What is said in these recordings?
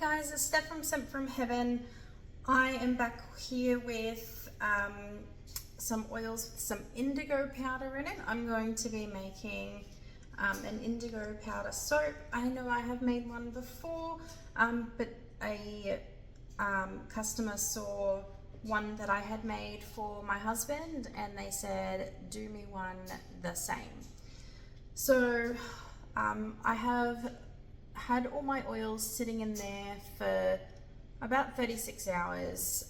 guys, it's Steph from Sent from Heaven. I am back here with some oils with some indigo powder in it. I'm going to be making an indigo powder soap. I know I have made one before, but a customer saw one that I had made for my husband and they said, do me one the same. So I have had all my oils sitting in there for about 36 hours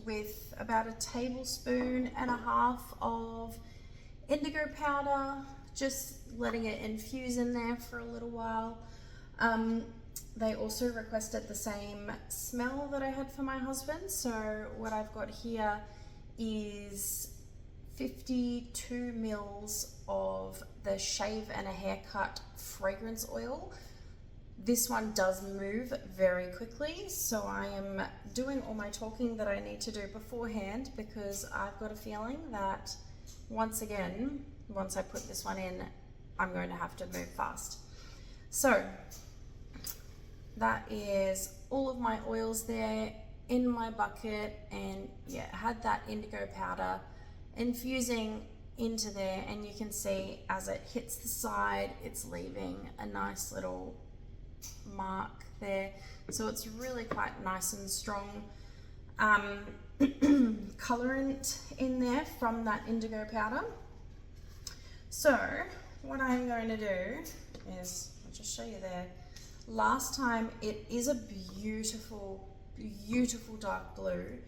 with about a tablespoon and a half of indigo powder, just letting it infuse in there for a little while. They also requested the same smell that I had for my husband, so what I've got here is 52 mils of the Shave and a Haircut fragrance oil. This one does move very quickly, so I am doing all my talking that I need to do beforehand because I've got a feeling that once again, once I put this one in, I'm going to have to move fast. So that is all of my oils there in my bucket, and yeah, had that indigo powder infusing into there, and you can see as it hits the side, it's leaving a nice little mark there, so it's really quite nice and strong colorant in there from that indigo powder. So what I'm going to do is, I'll just show you there. Last time, it is a beautiful, beautiful dark blue.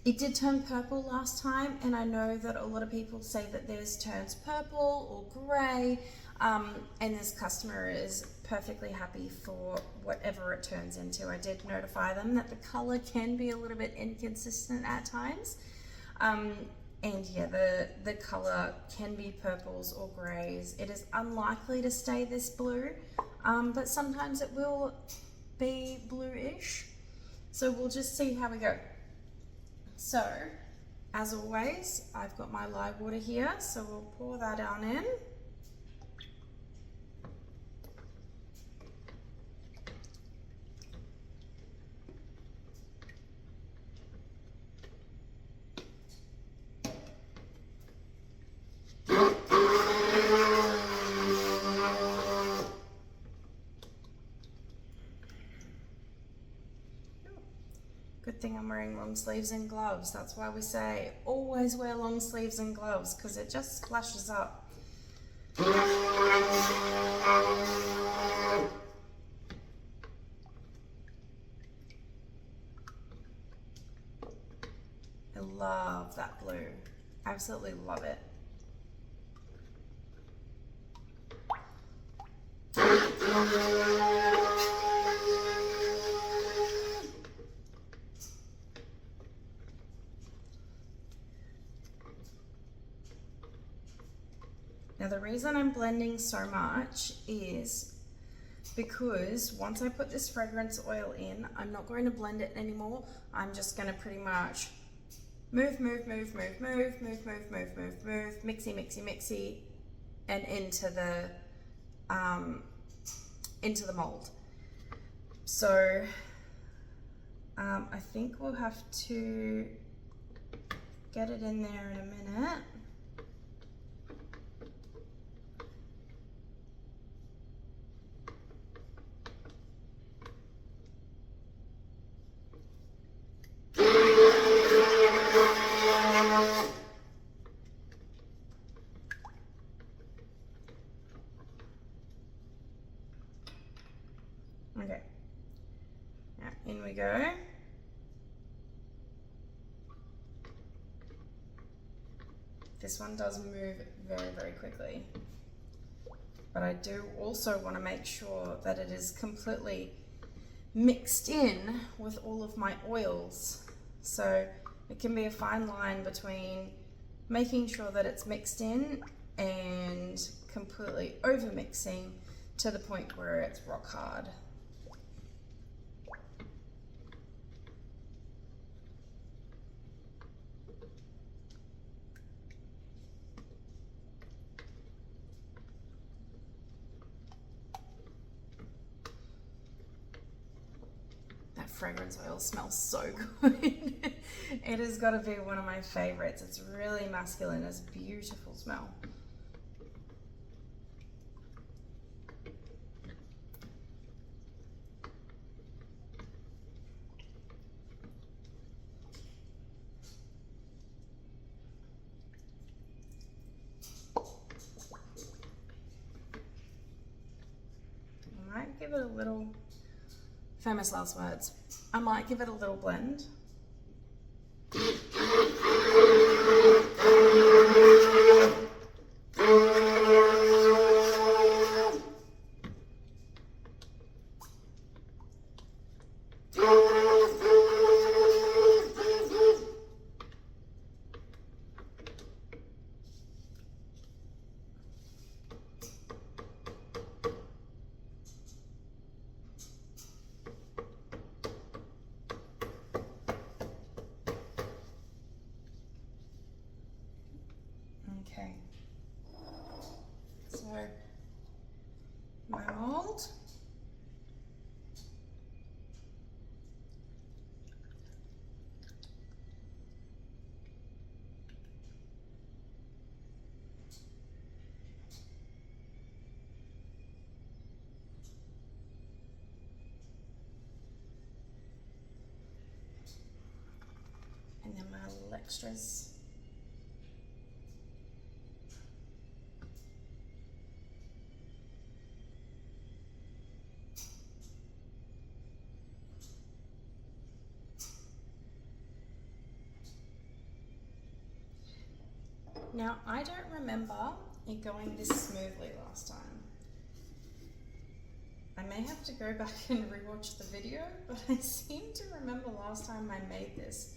It did turn purple last time, and I know that a lot of people say that theirs turns purple or grey, and this customer is perfectly happy for whatever it turns into. I did notify them that the color can be a little bit inconsistent at times, and yeah, the color can be purples or greys. It is unlikely to stay this blue, but sometimes it will be bluish, so we'll just see how we go. So as always, I've got my lye water here, so we'll pour that on in. Good thing I'm wearing long sleeves and gloves. That's why we say always wear long sleeves and gloves, because it just splashes up. I love that blue. Absolutely love it. Now the reason I'm blending so much is because once I put this fragrance oil in, I'm not going to blend it anymore. I'm just going to pretty much move, mixy, mixy, and into the mold. So I think we'll have to get it in there in a minute. Okay, now in we go. This one does move very, very quickly, but I do also want to make sure that it is completely mixed in with all of my oils. So it can be a fine line between making sure that it's mixed in and completely over mixing to the point where it's rock hard. fragrance oil smells so good. It has got to be one of my favorites. It's really masculine. It's a beautiful smell. I might give it a little, famous last words, I might give it a little blend. Okay, so my mold, and then my little extras. Now, I don't remember it going this smoothly last time. I may have to go back and rewatch the video, but I seem to remember last time I made this,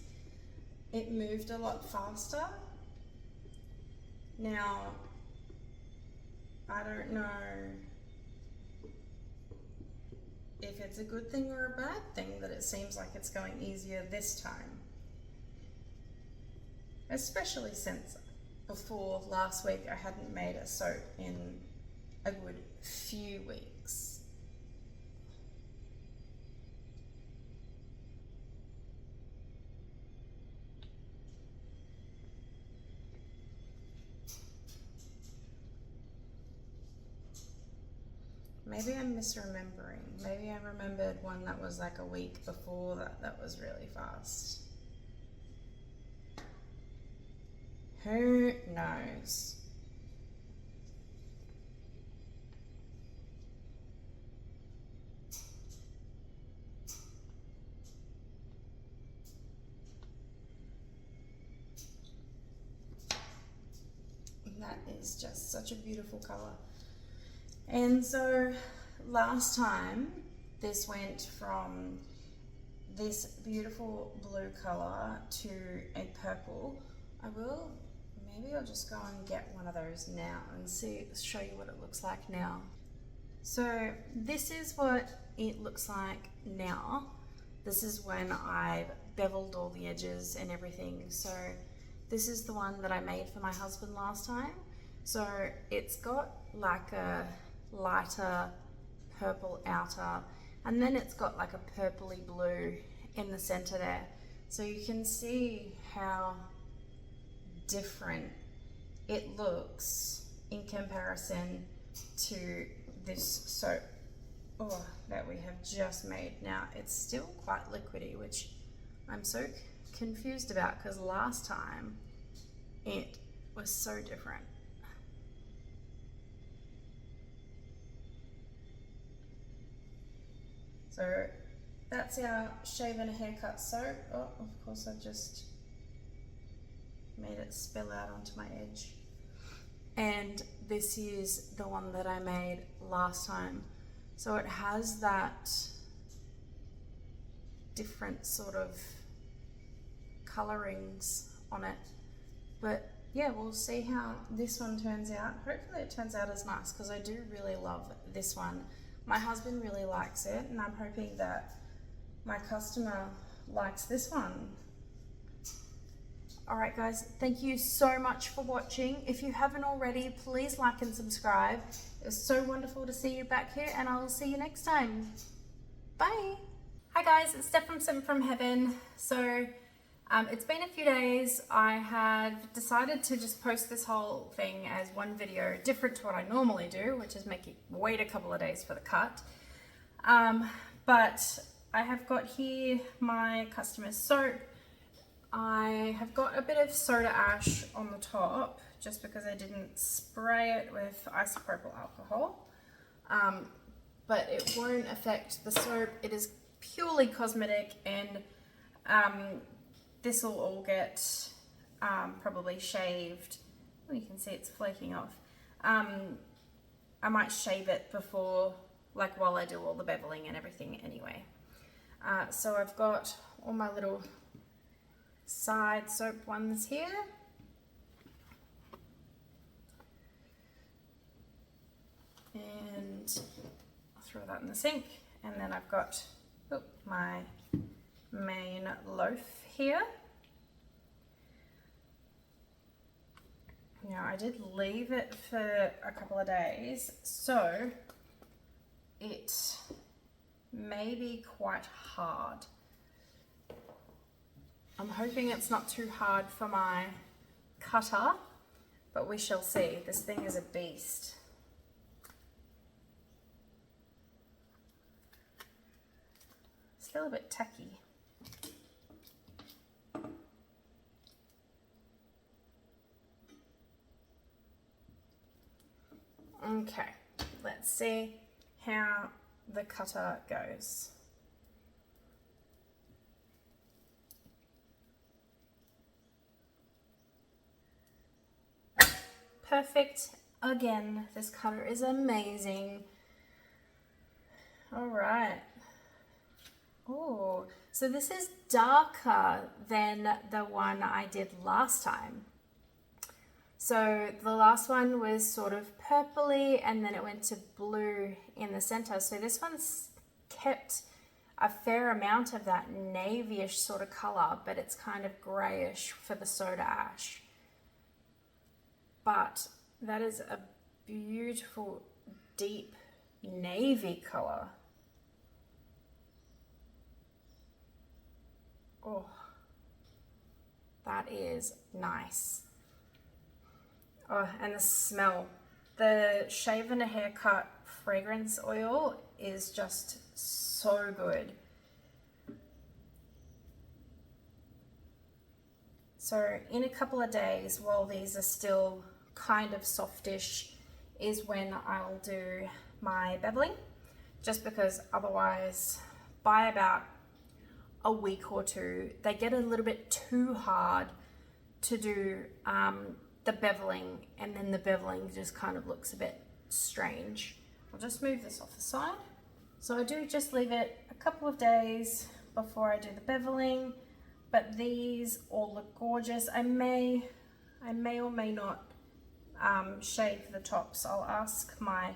it moved a lot faster. Now, I don't know if it's a good thing or a bad thing that it seems like it's going easier this time. Especially since before last week I hadn't made a soap in a good few weeks. Maybe I'm misremembering. Maybe I remembered one that was like a week before that was really fast. Who knows? That is just such a beautiful color. And so last time this went from this beautiful blue color to a purple. Maybe I'll just go and get one of those now and show you what it looks like now. So this is what it looks like now. This is when I've beveled all the edges and everything. So this is the one that I made for my husband last time. So it's got like a lighter purple outer, and then it's got like a purpley blue in the center there. So you can see how different it looks in comparison to this soap that we have just made. Now it's still quite liquidy, which I'm so confused about because last time it was so different. So that's our shave and a haircut soap. Oh, of course I've just made it spill out onto my edge. And this is the one that I made last time. So it has that different sort of colorings on it. But yeah, we'll see how this one turns out. Hopefully it turns out as nice because I do really love this one. My husband really likes it, and I'm hoping that my customer likes this one. Alright guys, thank you so much for watching. If you haven't already, please like and subscribe. It was so wonderful to see you back here, and I will see you next time. Bye! Hi Hi guys, it's Steph from Heaven. So it's been a few days. I had decided to just post this whole thing as one video, different to what I normally do, which is wait a couple of days for the cut. But I have got here my customer's soap. I have got a bit of soda ash on the top just because I didn't spray it with isopropyl alcohol. But it won't affect the soap. It is purely cosmetic, and this will all get probably shaved. Oh, you can see it's flaking off. I might shave it before, like while I do all the beveling and everything anyway. So I've got all my little side soap ones here. And I'll throw that in the sink. And then I've got my main loaf here. Now I did leave it for a couple of days, so it may be quite hard. I'm hoping it's not too hard for my cutter, but we shall see. This thing is a beast. Still a bit tacky. Okay, let's see how the cutter goes. Perfect. Again, this cutter is amazing. All right. Oh, so this is darker than the one I did last time. So the last one was sort of purpley and then it went to blue in the center. So this one's kept a fair amount of that navyish sort of color, but it's kind of grayish for the soda ash. But that is a beautiful deep navy color. Oh, that is nice. Oh, and the smell. The Shave and a Haircut fragrance oil is just so good. So in a couple of days, while these are still kind of softish, is when I'll do my beveling, just because otherwise by about a week or two, they get a little bit too hard to do the beveling, and then the beveling just kind of looks a bit strange. I'll just move this off the side. So I do just leave it a couple of days before I do the beveling, but these all look gorgeous. I may or may not shave the tops. I'll ask my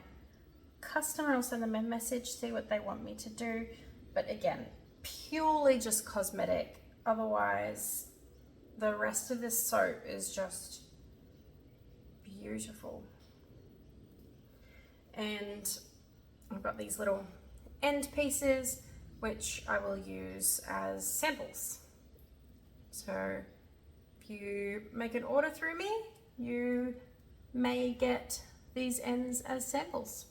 customer, I'll send them a message, see what they want me to do. But again, purely just cosmetic. Otherwise, the rest of this soap is just beautiful. And I've got these little end pieces which I will use as samples. So if you make an order through me, you may get these ends as samples,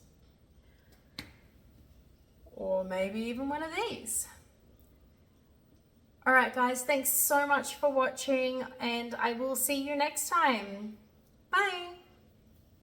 or maybe even one of these. All right, guys, thanks so much for watching, and I will see you next time. Bye.